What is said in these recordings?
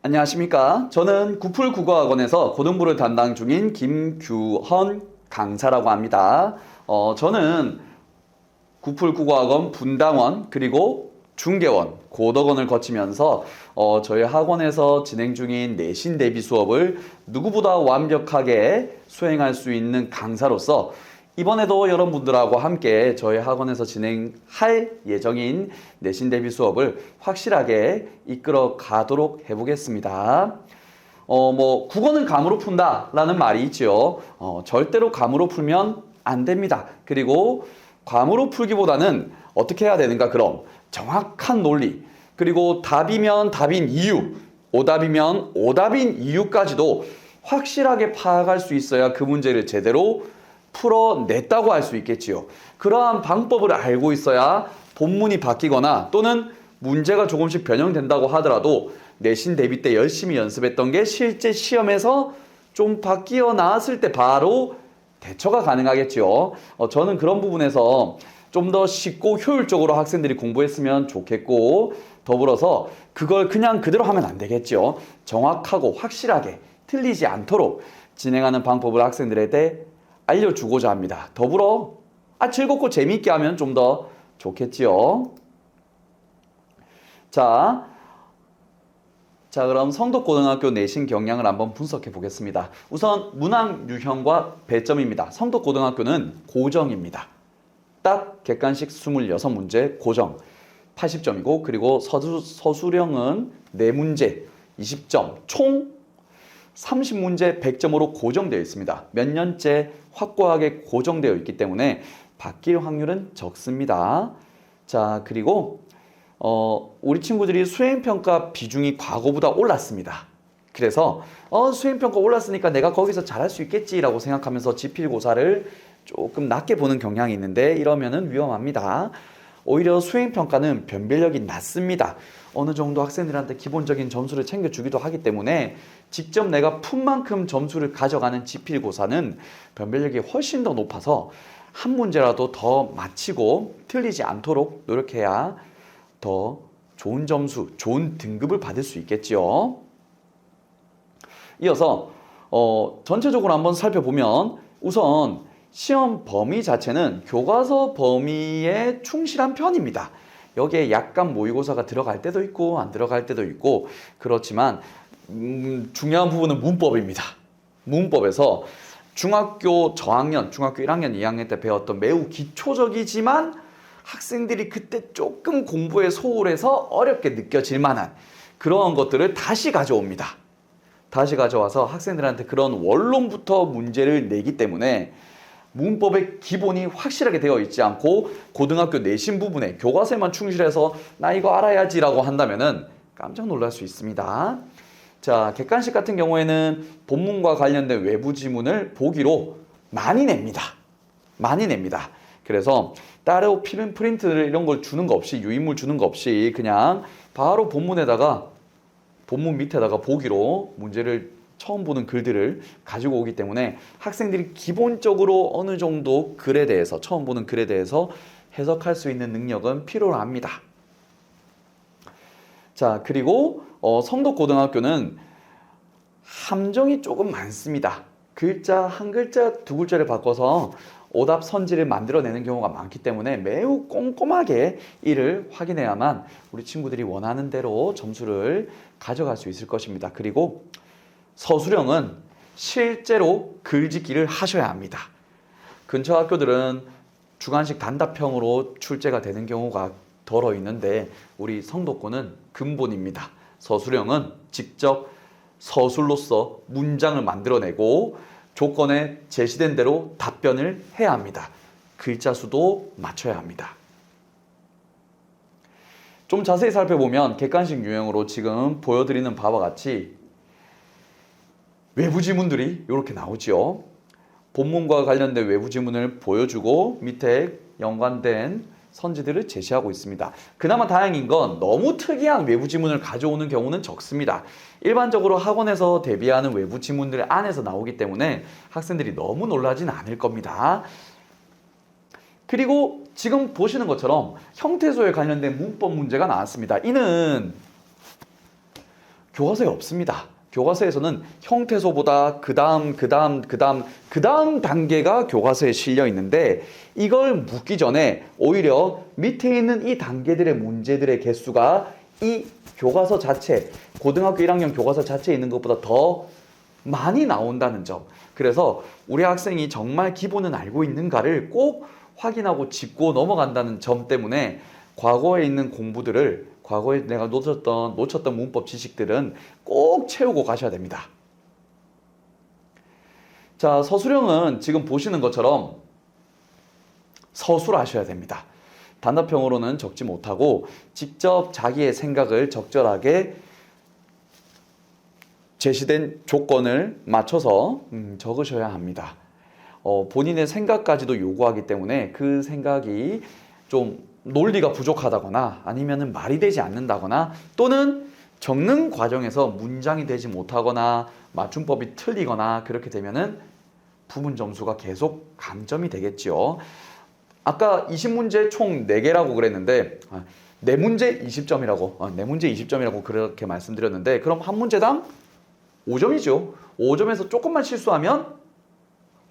안녕하십니까. 저는 구풀국어학원에서 고등부를 담당 중인 김규헌 강사라고 합니다. 저는 구풀국어학원 분당원 그리고 중개원, 고덕원을 거치면서 저희 학원에서 진행 중인 내신 대비 수업을 누구보다 완벽하게 수행할 수 있는 강사로서 이번에도 여러분들하고 함께 저희 학원에서 진행할 예정인 내신 대비 수업을 확실하게 이끌어 가도록 해보겠습니다. 국어는 감으로 푼다라는 말이 있지요. 절대로 감으로 풀면 안 됩니다. 그리고 감으로 풀기보다는 어떻게 해야 되는가? 그럼 정확한 논리, 그리고 답이면 답인 이유, 오답이면 오답인 이유까지도 확실하게 파악할 수 있어야 그 문제를 제대로 풀어냈다고 할 수 있겠지요. 그러한 방법을 알고 있어야 본문이 바뀌거나 또는 문제가 조금씩 변형된다고 하더라도 내신 대비 때 열심히 연습했던 게 실제 시험에서 좀 바뀌어 나왔을 때 바로 대처가 가능하겠죠. 저는 그런 부분에서 좀 더 쉽고 효율적으로 학생들이 공부했으면 좋겠고, 더불어서 그걸 그냥 그대로 하면 안 되겠죠. 정확하고 확실하게 틀리지 않도록 진행하는 방법을 학생들한테 알려주고자 합니다. 더불어 즐겁고 재미있게 하면 좀 더 좋겠지요. 자, 그럼 성덕고등학교 내신 경향을 한번 분석해 보겠습니다. 우선 문항 유형과 배점입니다. 성덕고등학교는 고정입니다. 딱 객관식 26문제 고정 80점이고, 그리고 서술형은 4문제 20점, 총 30문제 100점으로 고정되어 있습니다. 몇 년째 확고하게 고정되어 있기 때문에 바뀔 확률은 적습니다. 자, 그리고 우리 친구들이 수행평가 비중이 과거보다 올랐습니다. 그래서 수행평가 올랐으니까 내가 거기서 잘할 수 있겠지라고 생각하면서 지필고사를 조금 낮게 보는 경향이 있는데, 이러면은 위험합니다. 오히려 수행평가는 변별력이 낮습니다. 어느 정도 학생들한테 기본적인 점수를 챙겨주기도 하기 때문에 직접 내가 푼 만큼 점수를 가져가는 지필고사는 변별력이 훨씬 더 높아서 한 문제라도 더 맞히고 틀리지 않도록 노력해야 더 좋은 점수, 좋은 등급을 받을 수 있겠지요. 이어서 전체적으로 한번 살펴보면, 우선 시험 범위 자체는 교과서 범위에 충실한 편입니다. 여기에 약간 모의고사가 들어갈 때도 있고 안 들어갈 때도 있고, 그렇지만 중요한 부분은 문법입니다. 문법에서 중학교 저학년, 중학교 1학년, 2학년 때 배웠던 매우 기초적이지만 학생들이 그때 조금 공부에 소홀해서 어렵게 느껴질 만한 그런 것들을 다시 가져옵니다. 다시 가져와서 학생들한테 그런 원론부터 문제를 내기 때문에 문법의 기본이 확실하게 되어 있지 않고 고등학교 내신 부분에 교과서에만 충실해서 나 이거 알아야지라고 한다면은 깜짝 놀랄 수 있습니다. 자, 객관식 같은 경우에는 본문과 관련된 외부 지문을 보기로 많이 냅니다. 많이 냅니다. 그래서 따로 필름 프린트를 이런 걸 주는 거 없이, 유인물 주는 거 없이 그냥 바로 본문에다가, 본문 밑에다가 보기로 문제를 처음 보는 글들을 가지고 오기 때문에 학생들이 기본적으로 어느 정도 글에 대해서, 처음 보는 글에 대해서 해석할 수 있는 능력은 필요로 합니다. 자, 그리고 성덕고등학교는 함정이 조금 많습니다. 글자 한 글자 두 글자를 바꿔서 오답 선지를 만들어내는 경우가 많기 때문에 매우 꼼꼼하게 이를 확인해야만 우리 친구들이 원하는 대로 점수를 가져갈 수 있을 것입니다. 그리고 서술형은 실제로 글짓기를 하셔야 합니다. 근처 학교들은 주관식 단답형으로 출제가 되는 경우가 덜어 있는데 우리 성덕고는 근본입니다. 서술형은 직접 서술로서 문장을 만들어내고 조건에 제시된 대로 답변을 해야 합니다. 글자 수도 맞춰야 합니다. 좀 자세히 살펴보면 객관식 유형으로 지금 보여드리는 바와 같이 외부 지문들이 이렇게 나오죠. 본문과 관련된 외부 지문을 보여주고 밑에 연관된 선지들을 제시하고 있습니다. 그나마 다행인 건 너무 특이한 외부 지문을 가져오는 경우는 적습니다. 일반적으로 학원에서 대비하는 외부 지문들 안에서 나오기 때문에 학생들이 너무 놀라진 않을 겁니다. 그리고 지금 보시는 것처럼 형태소에 관련된 문법 문제가 나왔습니다. 이는 교과서에 없습니다. 교과서에서는 형태소보다 그 다음 단계가 교과서에 실려 있는데 이걸 묻기 전에 오히려 밑에 있는 이 단계들의 문제들의 개수가 이 교과서 자체, 고등학교 1학년 교과서 자체에 있는 것보다 더 많이 나온다는 점. 그래서 우리 학생이 정말 기본은 알고 있는가를 꼭 확인하고 짚고 넘어간다는 점 때문에 과거에 있는 공부들을, 과거에 내가 놓쳤던 문법 지식들은 꼭 채우고 가셔야 됩니다. 자, 서술형은 지금 보시는 것처럼 서술하셔야 됩니다. 단답형으로는 적지 못하고 직접 자기의 생각을 적절하게 제시된 조건을 맞춰서 적으셔야 합니다. 본인의 생각까지도 요구하기 때문에 그 생각이 좀 논리가 부족하다거나 아니면 말이 되지 않는다거나 또는 적는 과정에서 문장이 되지 못하거나 맞춤법이 틀리거나 그렇게 되면은 부분 점수가 계속 감점이 되겠죠. 아까 20문제 총 4개라고 그랬는데 4문제 20점이라고 4문제 20점이라고 그렇게 말씀드렸는데 그럼 한 문제당 5점이죠. 5점에서 조금만 실수하면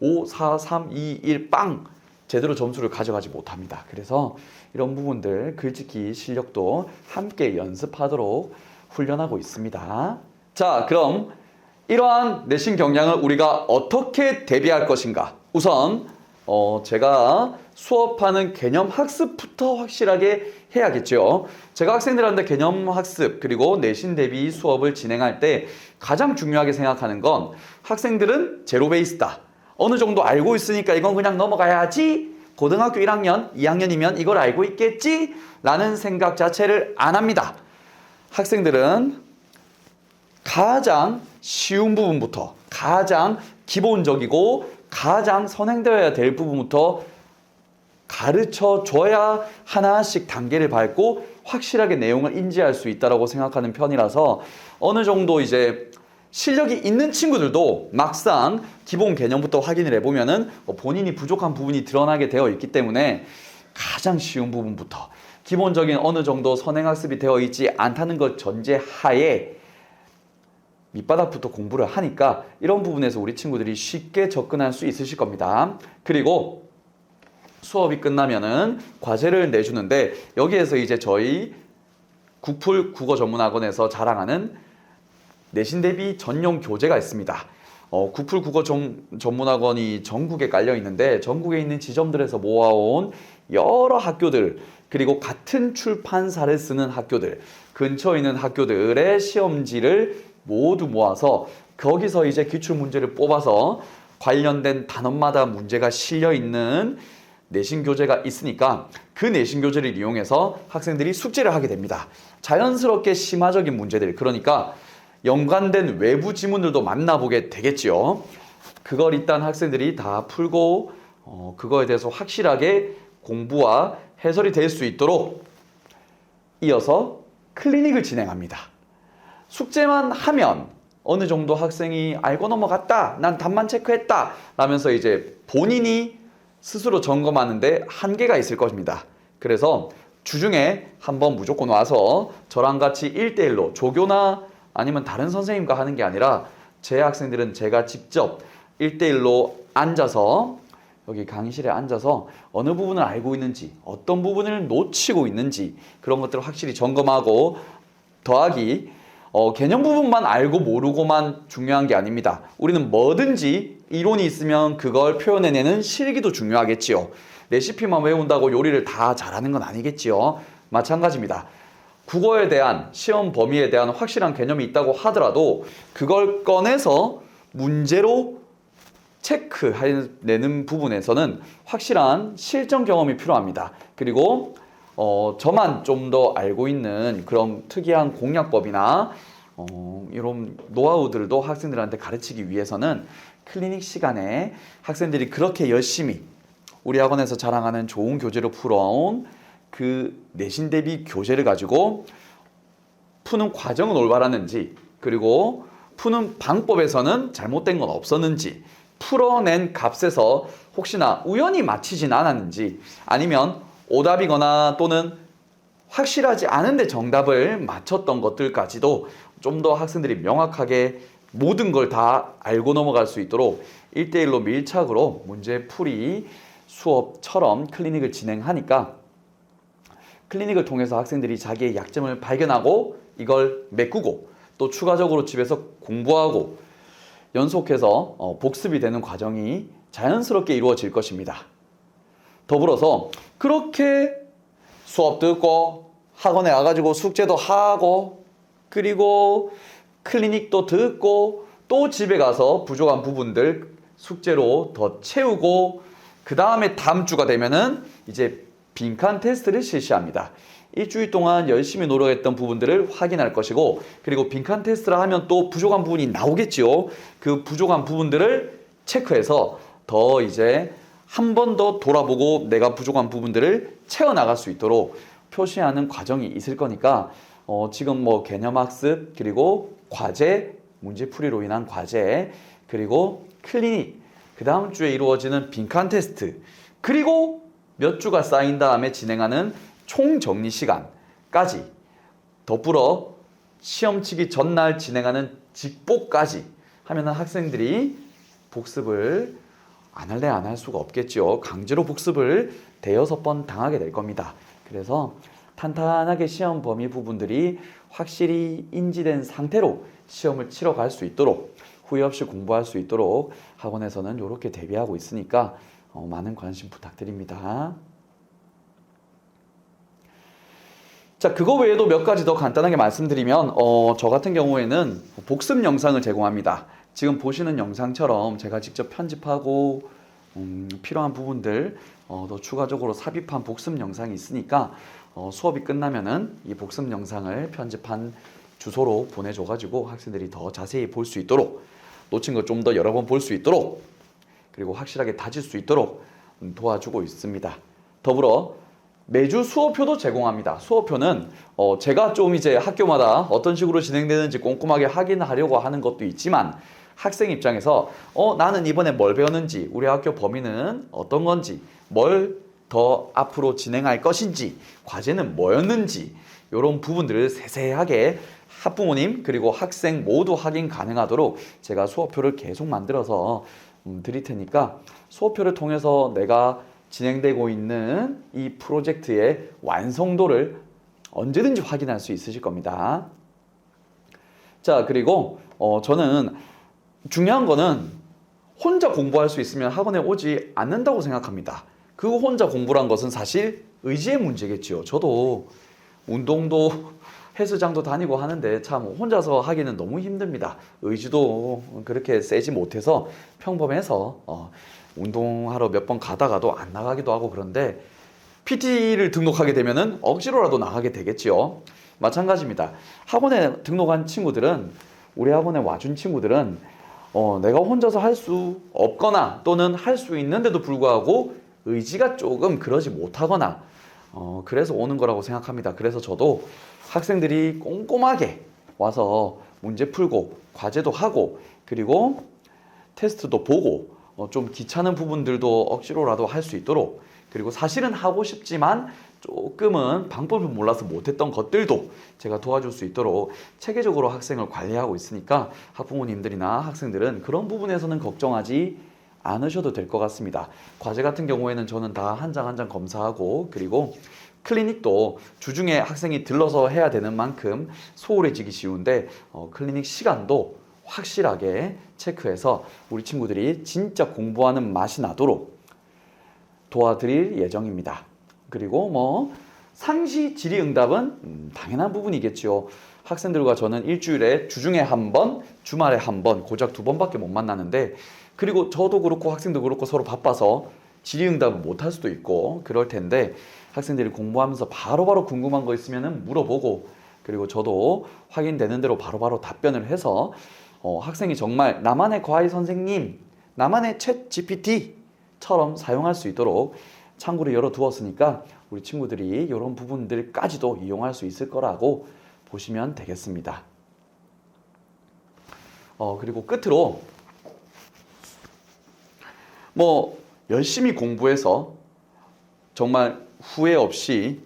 5, 4, 3, 2, 1, 빵! 제대로 점수를 가져가지 못합니다. 그래서 이런 부분들 글짓기 실력도 함께 연습하도록 훈련하고 있습니다. 자, 그럼 이러한 내신 경량을 우리가 어떻게 대비할 것인가? 우선 제가 수업하는 개념 학습부터 확실하게 해야겠죠. 제가 학생들한테 개념 학습 그리고 내신 대비 수업을 진행할 때 가장 중요하게 생각하는 건 학생들은 제로 베이스다. 어느 정도 알고 있으니까 이건 그냥 넘어가야지. 고등학교 1학년, 2학년이면 이걸 알고 있겠지? 라는 생각 자체를 안 합니다. 학생들은 가장 쉬운 부분부터, 가장 기본적이고 가장 선행되어야 될 부분부터 가르쳐 줘야 하나씩 단계를 밟고 확실하게 내용을 인지할 수 있다고 생각하는 편이라서 어느 정도 이제 실력이 있는 친구들도 막상 기본 개념부터 확인을 해보면은 본인이 부족한 부분이 드러나게 되어 있기 때문에 가장 쉬운 부분부터 기본적인 어느 정도 선행학습이 되어 있지 않다는 것 전제하에 밑바닥부터 공부를 하니까 이런 부분에서 우리 친구들이 쉽게 접근할 수 있으실 겁니다. 그리고 수업이 끝나면은 과제를 내주는데 여기에서 이제 저희 국풀 국어전문학원에서 자랑하는 내신 대비 전용 교재가 있습니다. 국풀 국어 전문학원이 전국에 깔려 있는데 전국에 있는 지점들에서 모아온 여러 학교들 그리고 같은 출판사를 쓰는 학교들 근처에 있는 학교들의 시험지를 모두 모아서 거기서 이제 기출 문제를 뽑아서 관련된 단원마다 문제가 실려 있는 내신 교재가 있으니까 그 내신 교재를 이용해서 학생들이 숙제를 하게 됩니다. 자연스럽게 심화적인 문제들 그러니까 연관된 외부 지문들도 만나보게 되겠죠. 그걸 일단 학생들이 다 풀고 그거에 대해서 확실하게 공부와 해설이 될 수 있도록 이어서 클리닉을 진행합니다. 숙제만 하면 어느 정도 학생이 알고 넘어갔다, 난 답만 체크했다 라면서 이제 본인이 스스로 점검하는데 한계가 있을 것입니다. 그래서 주중에 한번 무조건 와서 저랑 같이 1대1로 조교나 아니면 다른 선생님과 하는 게 아니라 제 학생들은 제가 직접 1대1로 앉아서 여기 강의실에 앉아서 어느 부분을 알고 있는지 어떤 부분을 놓치고 있는지 그런 것들을 확실히 점검하고 더하기 개념 부분만 알고 모르고만 중요한 게 아닙니다. 우리는 뭐든지 이론이 있으면 그걸 표현해내는 실기도 중요하겠지요. 레시피만 외운다고 요리를 다 잘하는 건 아니겠지요. 마찬가지입니다. 국어에 대한 시험 범위에 대한 확실한 개념이 있다고 하더라도 그걸 꺼내서 문제로 체크해내는 부분에서는 확실한 실전 경험이 필요합니다. 그리고 저만 좀 더 알고 있는 그런 특이한 공략법이나 이런 노하우들도 학생들한테 가르치기 위해서는 클리닉 시간에 학생들이 그렇게 열심히 우리 학원에서 자랑하는 좋은 교재로 풀어온 그 내신 대비 교재를 가지고 푸는 과정은 올바랐는지 그리고 푸는 방법에서는 잘못된 건 없었는지 풀어낸 값에서 혹시나 우연히 맞히진 않았는지 아니면 오답이거나 또는 확실하지 않은데 정답을 맞췄던 것들까지도 좀 더 학생들이 명확하게 모든 걸 다 알고 넘어갈 수 있도록 1대1로 밀착으로 문제풀이 수업처럼 클리닉을 진행하니까 클리닉을 통해서 학생들이 자기의 약점을 발견하고 이걸 메꾸고 또 추가적으로 집에서 공부하고 연속해서 복습이 되는 과정이 자연스럽게 이루어질 것입니다. 더불어서 그렇게 수업 듣고 학원에 와가지고 숙제도 하고 그리고 클리닉도 듣고 또 집에 가서 부족한 부분들 숙제로 더 채우고 그 다음에 다음 주가 되면은 이제 빈칸 테스트를 실시합니다. 일주일 동안 열심히 노력했던 부분들을 확인할 것이고 그리고 빈칸 테스트를 하면 또 부족한 부분이 나오겠지요. 그 부족한 부분들을 체크해서 더 이제 한 번 더 돌아보고 내가 부족한 부분들을 채워나갈 수 있도록 표시하는 과정이 있을 거니까 지금 뭐 개념학습 그리고 과제, 문제풀이로 인한 과제 그리고 클리닉 그 다음 주에 이루어지는 빈칸 테스트 그리고 몇 주가 쌓인 다음에 진행하는 총정리 시간까지 더불어 시험 치기 전날 진행하는 직보까지 하면은 학생들이 복습을 안 할래 안 할 수가 없겠죠. 강제로 복습을 대여섯 번 당하게 될 겁니다. 그래서 탄탄하게 시험 범위 부분들이 확실히 인지된 상태로 시험을 치러 갈 수 있도록 후회 없이 공부할 수 있도록 학원에서는 이렇게 대비하고 있으니까 많은 관심 부탁드립니다. 자, 그거 외에도 몇 가지 더 간단하게 말씀드리면 저 같은 경우에는 복습 영상을 제공합니다. 지금 보시는 영상처럼 제가 직접 편집하고 필요한 부분들 더 추가적으로 삽입한 복습 영상이 있으니까 수업이 끝나면은 이 복습 영상을 편집한 주소로 보내줘가지고 학생들이 더 자세히 볼 수 있도록 놓친 거 좀 더 여러 번 볼 수 있도록 그리고 확실하게 다질 수 있도록 도와주고 있습니다. 더불어 매주 수업표도 제공합니다. 수업표는 제가 좀 이제 학교마다 어떤 식으로 진행되는지 꼼꼼하게 확인하려고 하는 것도 있지만 학생 입장에서 나는 이번에 뭘 배웠는지 우리 학교 범위는 어떤 건지 뭘 더 앞으로 진행할 것인지 과제는 뭐였는지 이런 부분들을 세세하게 학부모님 그리고 학생 모두 확인 가능하도록 제가 수업표를 계속 만들어서 드릴 테니까 수업표를 통해서 내가 진행되고 있는 이 프로젝트의 완성도를 언제든지 확인할 수 있으실 겁니다. 자, 그리고 저는 중요한 거는 혼자 공부할 수 있으면 학원에 오지 않는다고 생각합니다. 그 혼자 공부란 것은 사실 의지의 문제겠지요. 저도 운동도 헬스장도 다니고 하는데 참 혼자서 하기는 너무 힘듭니다. 의지도 그렇게 세지 못해서 평범해서 운동하러 몇 번 가다가도 안 나가기도 하고 그런데 PT를 등록하게 되면은 억지로라도 나가게 되겠지요. 마찬가지입니다. 학원에 등록한 친구들은 우리 학원에 와준 친구들은 내가 혼자서 할 수 없거나 또는 할 수 있는데도 불구하고 의지가 조금 그러지 못하거나 그래서 오는 거라고 생각합니다. 그래서 저도 학생들이 꼼꼼하게 와서 문제 풀고 과제도 하고 그리고 테스트도 보고 좀 귀찮은 부분들도 억지로라도 할 수 있도록 그리고 사실은 하고 싶지만 조금은 방법을 몰라서 못했던 것들도 제가 도와줄 수 있도록 체계적으로 학생을 관리하고 있으니까 학부모님들이나 학생들은 그런 부분에서는 걱정하지 않으셔도 될 것 같습니다. 과제 같은 경우에는 저는 다 한 장 한 장 검사하고 그리고 클리닉도 주중에 학생이 들러서 해야 되는 만큼 소홀해지기 쉬운데 클리닉 시간도 확실하게 체크해서 우리 친구들이 진짜 공부하는 맛이 나도록 도와드릴 예정입니다. 그리고 뭐 상시 질의응답은 당연한 부분이겠죠. 학생들과 저는 일주일에 주중에 한 번, 주말에 한 번, 고작 두 번밖에 못 만나는데 그리고 저도 그렇고 학생도 그렇고 서로 바빠서 질의응답을 못 할 수도 있고 그럴 텐데 학생들이 공부하면서 바로바로 궁금한 거 있으면 물어보고 그리고 저도 확인되는 대로 바로바로 답변을 해서 학생이 정말 나만의 과외 선생님, 나만의 챗 GPT처럼 사용할 수 있도록 창구를 열어두었으니까 우리 친구들이 이런 부분들까지도 이용할 수 있을 거라고 보시면 되겠습니다. 그리고 끝으로 뭐 열심히 공부해서 정말 후회 없이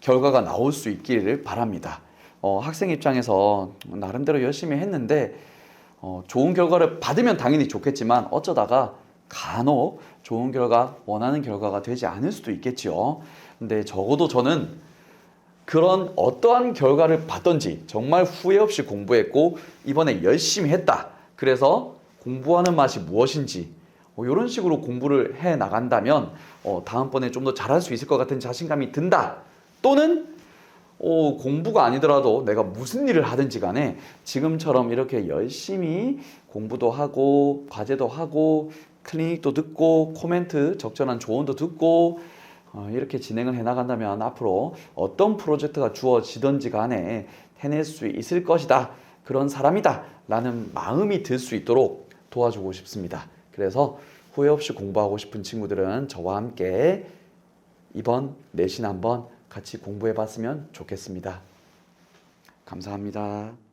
결과가 나올 수 있기를 바랍니다. 학생 입장에서 나름대로 열심히 했는데 좋은 결과를 받으면 당연히 좋겠지만 어쩌다가 간혹 좋은 결과, 원하는 결과가 되지 않을 수도 있겠죠. 근데 적어도 저는 그런 어떠한 결과를 받던지 정말 후회 없이 공부했고 이번에 열심히 했다. 그래서 공부하는 맛이 무엇인지 이런 식으로 공부를 해 나간다면 다음번에 좀 더 잘할 수 있을 것 같은 자신감이 든다. 또는 공부가 아니더라도 내가 무슨 일을 하든지 간에 지금처럼 이렇게 열심히 공부도 하고 과제도 하고 클리닉도 듣고 코멘트 적절한 조언도 듣고 이렇게 진행을 해 나간다면 앞으로 어떤 프로젝트가 주어지든지 간에 해낼 수 있을 것이다. 그런 사람이다. 라는 마음이 들 수 있도록 도와주고 싶습니다. 그래서 후회 없이 공부하고 싶은 친구들은 저와 함께 이번 내신 한번 같이 공부해 봤으면 좋겠습니다. 감사합니다.